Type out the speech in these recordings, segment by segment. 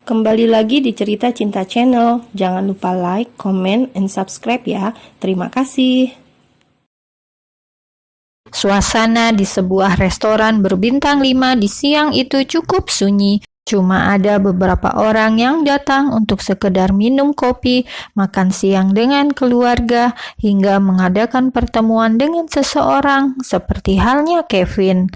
Kembali lagi di Cerita Cinta Channel. Jangan lupa like, comment, and subscribe ya. Terima kasih. Suasana di sebuah restoran berbintang 5 di siang itu cukup sunyi. Cuma ada beberapa orang yang datang untuk sekedar minum kopi, makan siang dengan keluarga, hingga mengadakan pertemuan dengan seseorang, seperti halnya Kevin.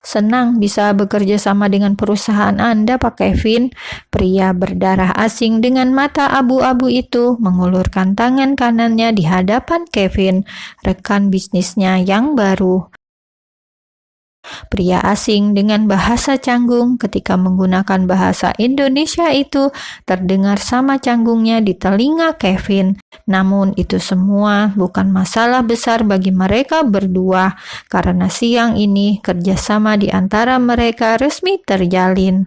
Senang bisa bekerja sama dengan perusahaan Anda, Pak Kevin. Pria berdarah asing dengan mata abu-abu itu mengulurkan tangan kanannya di hadapan Kevin, rekan bisnisnya yang baru. Pria asing dengan bahasa canggung ketika menggunakan bahasa Indonesia itu terdengar sama canggungnya di telinga Kevin. Namun itu semua bukan masalah besar bagi mereka berdua, karena siang ini kerjasama di antara mereka resmi terjalin.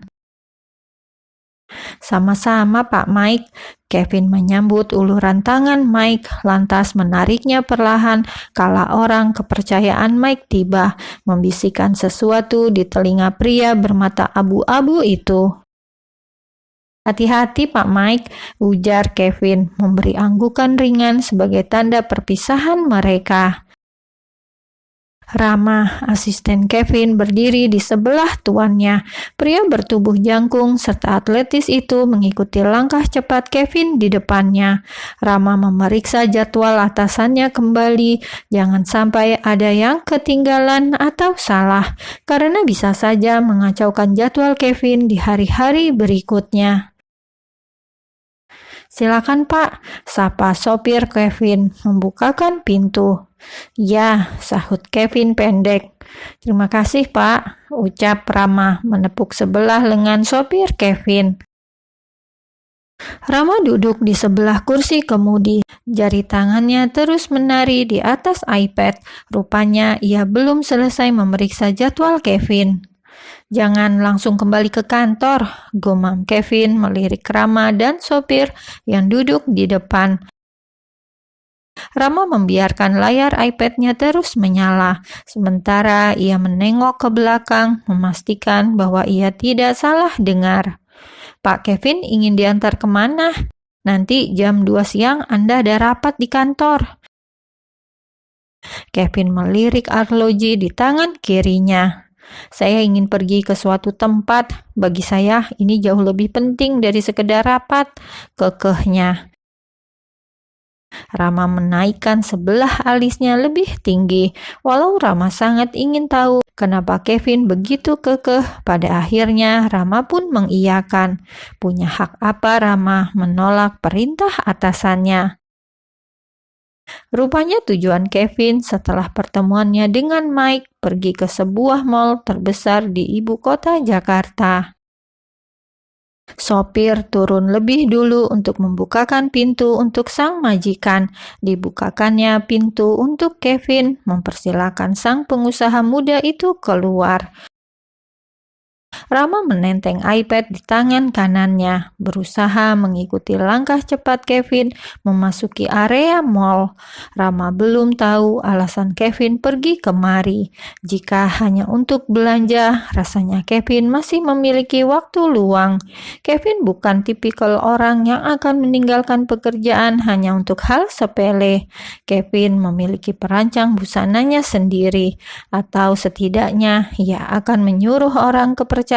Sama-sama, Pak Mike. Kevin menyambut uluran tangan Mike, lantas menariknya perlahan kala orang kepercayaan Mike tiba, membisikkan sesuatu di telinga pria bermata abu-abu itu. "Hati-hati, Pak Mike," ujar Kevin, memberi anggukan ringan sebagai tanda perpisahan mereka. Rama, asisten Kevin, berdiri di sebelah tuannya. Pria bertubuh jangkung serta atletis itu mengikuti langkah cepat Kevin di depannya. Rama memeriksa jadwal atasannya kembali, jangan sampai ada yang ketinggalan atau salah, karena bisa saja mengacaukan jadwal Kevin di hari-hari berikutnya. "Silakan, Pak," sapa sopir Kevin, membukakan pintu. "Ya," sahut Kevin pendek. "Terima kasih, Pak," ucap Rama, menepuk sebelah lengan sopir Kevin. Rama duduk di sebelah kursi kemudi. Jari tangannya terus menari di atas iPad. Rupanya ia belum selesai memeriksa jadwal Kevin. "Jangan langsung kembali ke kantor," gumam Kevin melirik Rama dan sopir yang duduk di depan. Rama membiarkan layar iPad-nya terus menyala, sementara ia menengok ke belakang, memastikan bahwa ia tidak salah dengar. "Pak Kevin ingin diantar kemana? Nanti jam 2 siang Anda ada rapat di kantor." Kevin melirik arloji di tangan kirinya. "Saya ingin pergi ke suatu tempat. Bagi saya ini jauh lebih penting dari sekedar rapat," kekehnya. Rama menaikkan sebelah alisnya lebih tinggi. Walau Rama sangat ingin tahu kenapa Kevin begitu kekeh, pada akhirnya Rama pun mengiyakan. Punya hak apa Rama menolak perintah atasannya? Rupanya tujuan Kevin setelah pertemuannya dengan Mike pergi ke sebuah mall terbesar di ibu kota Jakarta. Sopir turun lebih dulu untuk membukakan pintu untuk sang majikan. Dibukakannya pintu untuk Kevin, mempersilakan sang pengusaha muda itu keluar. Rama menenteng iPad di tangan kanannya, berusaha mengikuti langkah cepat Kevin memasuki area mall. Rama belum tahu alasan Kevin pergi kemari. Jika hanya untuk belanja, rasanya Kevin masih memiliki waktu luang. Kevin bukan tipikal orang yang akan meninggalkan pekerjaan hanya untuk hal sepele. Kevin memiliki perancang busananya sendiri, atau setidaknya ia akan menyuruh orang kepercayaannya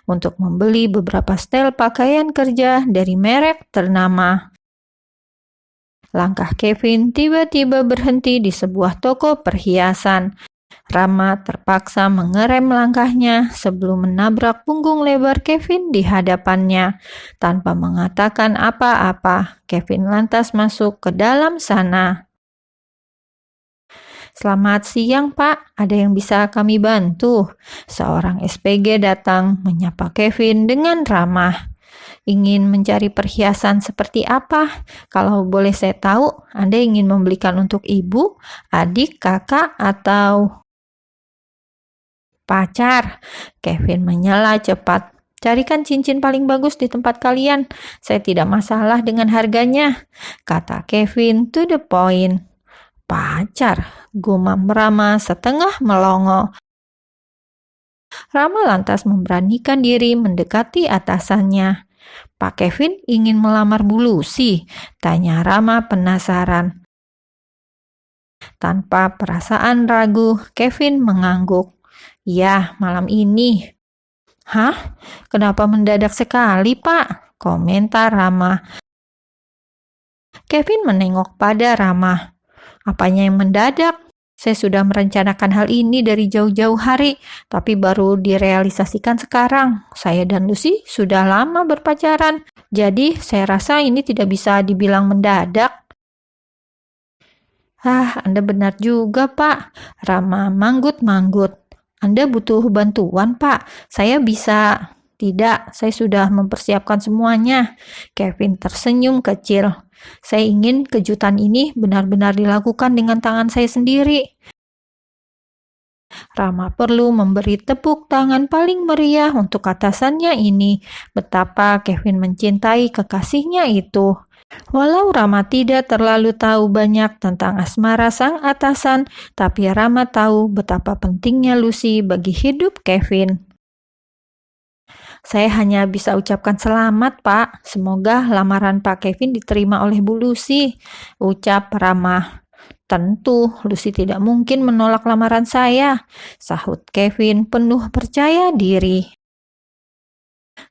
untuk membeli beberapa setel pakaian kerja dari merek ternama. Langkah Kevin tiba-tiba berhenti di sebuah toko perhiasan. Rama terpaksa mengerem langkahnya sebelum menabrak punggung lebar Kevin di hadapannya. Tanpa mengatakan apa-apa, Kevin lantas masuk ke dalam sana. "Selamat siang, Pak. Ada yang bisa kami bantu?" Seorang SPG datang menyapa Kevin dengan ramah. "Ingin mencari perhiasan seperti apa? Kalau boleh saya tahu, Anda ingin membelikan untuk ibu, adik, kakak, atau pacar?" Kevin menyela cepat. "Carikan cincin paling bagus di tempat kalian. Saya tidak masalah dengan harganya," kata Kevin to the point. "Pacar," gumam Rama setengah melongo. Rama lantas memberanikan diri mendekati atasannya. "Pak Kevin ingin melamar Bu Lucy?" tanya Rama penasaran. Tanpa perasaan ragu, Kevin mengangguk. "Ya, malam ini." "Hah? Kenapa mendadak sekali, Pak?" komentar Rama. Kevin menengok pada Rama. "Apanya yang mendadak? Saya sudah merencanakan hal ini dari jauh-jauh hari, tapi baru direalisasikan sekarang. Saya dan Lucy sudah lama berpacaran, jadi saya rasa ini tidak bisa dibilang mendadak." Anda benar juga, Pak." Rama manggut-manggut. "Anda butuh bantuan, Pak? Saya bisa." "Tidak, saya sudah mempersiapkan semuanya." Kevin tersenyum kecil. "Saya ingin kejutan ini benar-benar dilakukan dengan tangan saya sendiri." Rama perlu memberi tepuk tangan paling meriah untuk atasannya ini. Betapa Kevin mencintai kekasihnya itu. Walau Rama tidak terlalu tahu banyak tentang asmara sang atasan, tapi Rama tahu betapa pentingnya Lucy bagi hidup Kevin. "Saya hanya bisa ucapkan selamat, Pak. Semoga lamaran Pak Kevin diterima oleh Bu Lucy," ucap Rama. "Tentu, Lucy tidak mungkin menolak lamaran saya," sahut Kevin penuh percaya diri.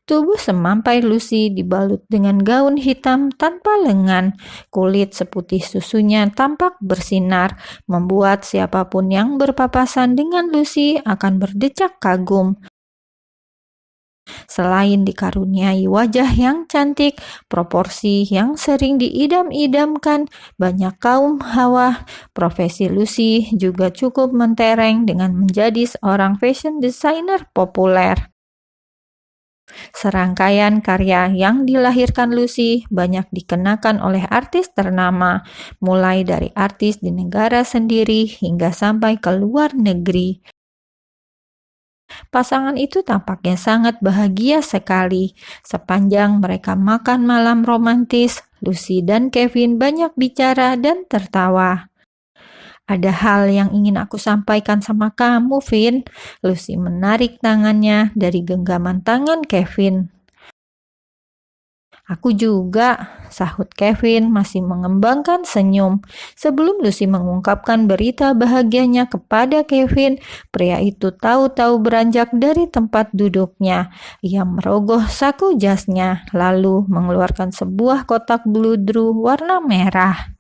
Tubuh semampai Lucy dibalut dengan gaun hitam tanpa lengan. Kulit seputih susunya tampak bersinar, membuat siapapun yang berpapasan dengan Lucy akan berdecak kagum. Selain dikaruniai wajah yang cantik, proporsi yang sering diidam-idamkan banyak kaum hawa, profesi Lucy juga cukup mentereng dengan menjadi seorang fashion designer populer. Serangkaian karya yang dilahirkan Lucy banyak dikenakan oleh artis ternama, mulai dari artis di negara sendiri hingga sampai ke luar negeri. Pasangan itu tampaknya sangat bahagia sekali. Sepanjang mereka makan malam romantis, Lucy dan Kevin banyak bicara dan tertawa. "Ada hal yang ingin aku sampaikan sama kamu, Vin." Lucy menarik tangannya dari genggaman tangan Kevin. "Aku juga," sahut Kevin masih mengembangkan senyum. Sebelum Lucy mengungkapkan berita bahagianya kepada Kevin, pria itu tahu-tahu beranjak dari tempat duduknya. Ia merogoh saku jasnya, lalu mengeluarkan sebuah kotak bludru warna merah.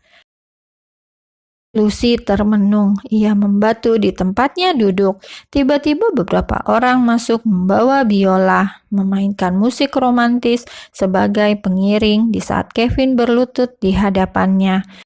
Lucy termenung. Ia membatu di tempatnya duduk. Tiba-tiba beberapa orang masuk membawa biola, memainkan musik romantis sebagai pengiring di saat Kevin berlutut di hadapannya.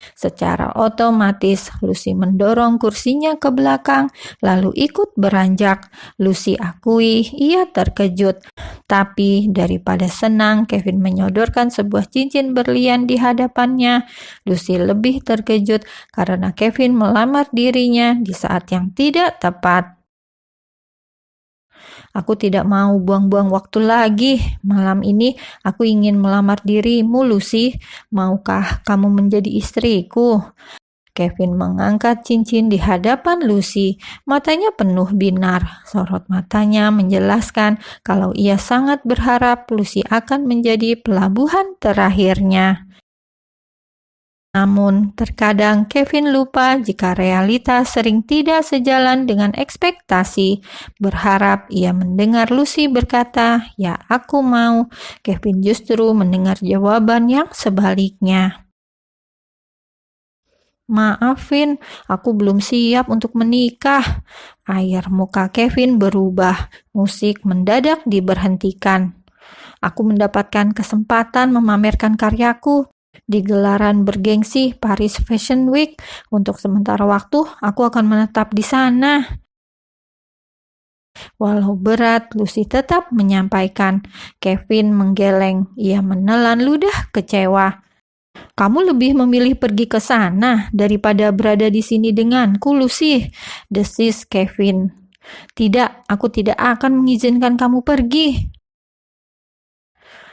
Secara otomatis, Lucy mendorong kursinya ke belakang, lalu ikut beranjak. Lucy akui ia terkejut. Tapi daripada senang Kevin menyodorkan sebuah cincin berlian di hadapannya, Lucy lebih terkejut karena Kevin melamar dirinya di saat yang tidak tepat. "Aku tidak mau buang-buang waktu lagi. Malam ini aku ingin melamar dirimu, Lucy. Maukah kamu menjadi istriku?" Kevin mengangkat cincin di hadapan Lucy. Matanya penuh binar. Sorot matanya menjelaskan kalau ia sangat berharap Lucy akan menjadi pelabuhan terakhirnya. Namun, terkadang Kevin lupa jika realita sering tidak sejalan dengan ekspektasi. Berharap ia mendengar Lucy berkata, "Ya, aku mau." Kevin justru mendengar jawaban yang sebaliknya. "Maaf, Vin, aku belum siap untuk menikah." Air muka Kevin berubah. Musik mendadak diberhentikan. "Aku mendapatkan kesempatan memamerkan karyaku di gelaran bergengsi Paris Fashion Week. Untuk sementara waktu, aku akan menetap di sana." Walau berat, Lucy tetap menyampaikan. Kevin menggeleng. Ia menelan ludah kecewa. "Kamu lebih memilih pergi ke sana daripada berada di sini denganku, Lucy," desis Kevin. "Tidak, aku tidak akan mengizinkan kamu pergi."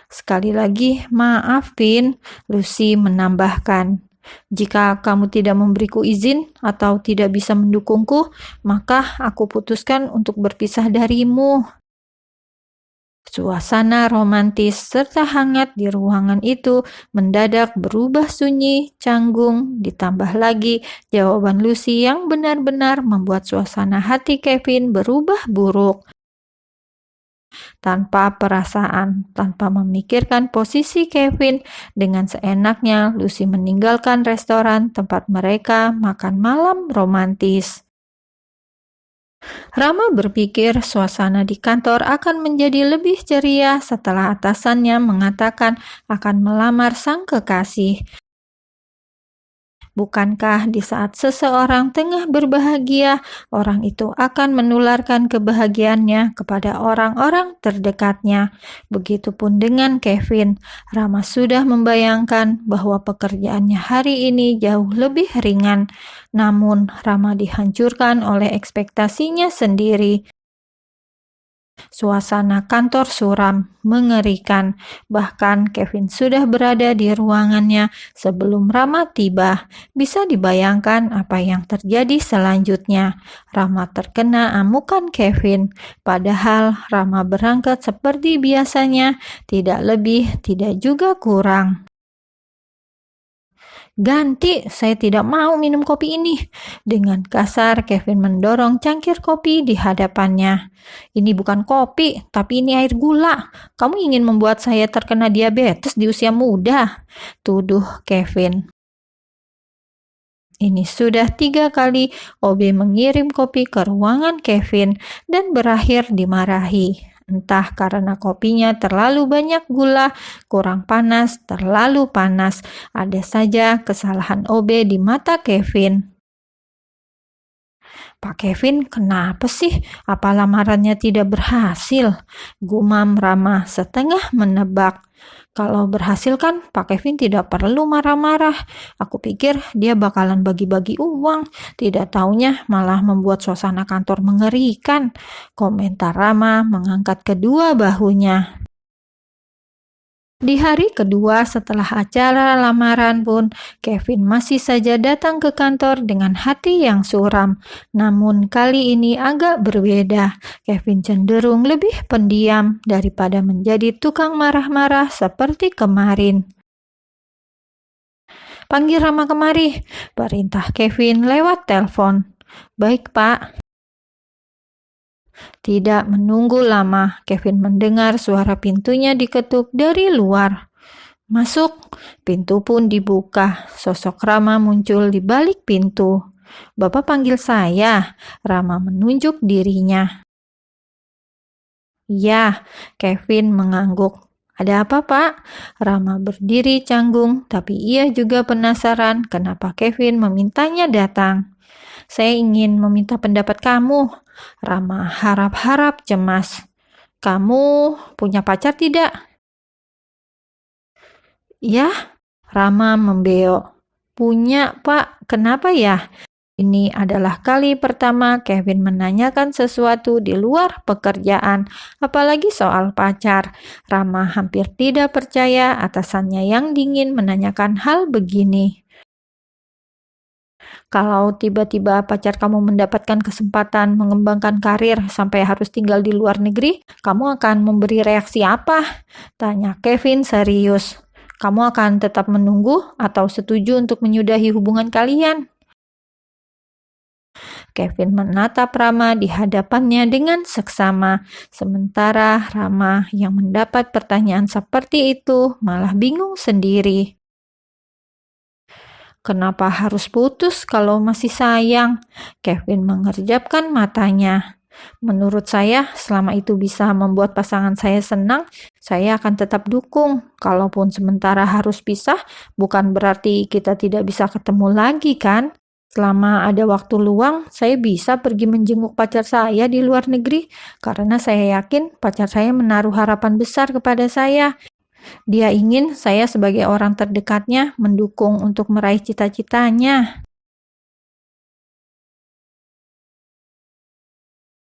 "Sekali lagi, maaf, Vin," Lucy menambahkan. Jika kamu tidak memberiku izin atau tidak bisa mendukungku, maka aku putuskan untuk berpisah darimu. Suasana romantis serta hangat di ruangan itu mendadak berubah sunyi, canggung, ditambah lagi jawaban Lucy yang benar-benar membuat suasana hati Kevin berubah buruk. Tanpa perasaan, tanpa memikirkan posisi Kevin, dengan seenaknya Lucy meninggalkan restoran tempat mereka makan malam romantis. Rama berpikir suasana di kantor akan menjadi lebih ceria setelah atasannya mengatakan akan melamar sang kekasih. Bukankah di saat seseorang tengah berbahagia, orang itu akan menularkan kebahagiaannya kepada orang-orang terdekatnya? Begitupun dengan Kevin. Rama sudah membayangkan bahwa pekerjaannya hari ini jauh lebih ringan. Namun, Rama dihancurkan oleh ekspektasinya sendiri. Suasana kantor suram, mengerikan. Bahkan Kevin sudah berada di ruangannya sebelum Rama tiba. Bisa dibayangkan apa yang terjadi selanjutnya. Rama terkena amukan Kevin. Padahal Rama berangkat seperti biasanya, tidak lebih, tidak juga kurang. "Ganti, saya tidak mau minum kopi ini." Dengan kasar, Kevin mendorong cangkir kopi di hadapannya. "Ini bukan kopi, tapi ini air gula. Kamu ingin membuat saya terkena diabetes di usia muda," tuduh Kevin. Ini sudah 3 kali OB mengirim kopi ke ruangan Kevin dan berakhir dimarahi. Entah karena kopinya terlalu banyak gula, kurang panas, terlalu panas. Ada saja kesalahan OB di mata Kevin. "Pak Kevin, kenapa sih? Apa lamarannya tidak berhasil?" gumam Rama setengah menebak. "Kalau berhasil kan Pak Kevin tidak perlu marah-marah. Aku pikir dia bakalan bagi-bagi uang. Tidak taunya malah membuat suasana kantor mengerikan," komentar Rama mengangkat kedua bahunya. Di hari kedua setelah acara lamaran pun, Kevin masih saja datang ke kantor dengan hati yang suram. Namun kali ini agak berbeda. Kevin cenderung lebih pendiam daripada menjadi tukang marah-marah seperti kemarin. "Panggil Rama kemari," perintah Kevin lewat telepon. "Baik, Pak." Tidak menunggu lama, Kevin mendengar suara pintunya diketuk dari luar. "Masuk." Pintu pun dibuka. Sosok Rama muncul di balik pintu. "Bapak panggil saya?" Rama menunjuk dirinya. "Ya," Kevin mengangguk. "Ada apa, Pak?" Rama berdiri canggung, tapi ia juga penasaran kenapa Kevin memintanya datang. "Saya ingin meminta pendapat kamu." Rama harap-harap cemas. "Kamu punya pacar tidak?" "Ya," Rama membeok. "Punya, Pak. Kenapa ya?" Ini adalah kali pertama Kevin menanyakan sesuatu di luar pekerjaan, apalagi soal pacar. Rama hampir tidak percaya atasannya yang dingin menanyakan hal begini. "Kalau tiba-tiba pacar kamu mendapatkan kesempatan mengembangkan karir sampai harus tinggal di luar negeri, kamu akan memberi reaksi apa?" tanya Kevin serius. "Kamu akan tetap menunggu atau setuju untuk menyudahi hubungan kalian?" Kevin menatap Rama di hadapannya dengan seksama. Sementara Rama yang mendapat pertanyaan seperti itu malah bingung sendiri. "Kenapa harus putus kalau masih sayang?" Kevin mengerjapkan matanya. "Menurut saya, selama itu bisa membuat pasangan saya senang, saya akan tetap dukung. Kalaupun sementara harus pisah, bukan berarti kita tidak bisa ketemu lagi, kan? Selama ada waktu luang, saya bisa pergi menjenguk pacar saya di luar negeri, karena saya yakin pacar saya menaruh harapan besar kepada saya. Dia ingin saya sebagai orang terdekatnya mendukung untuk meraih cita-citanya."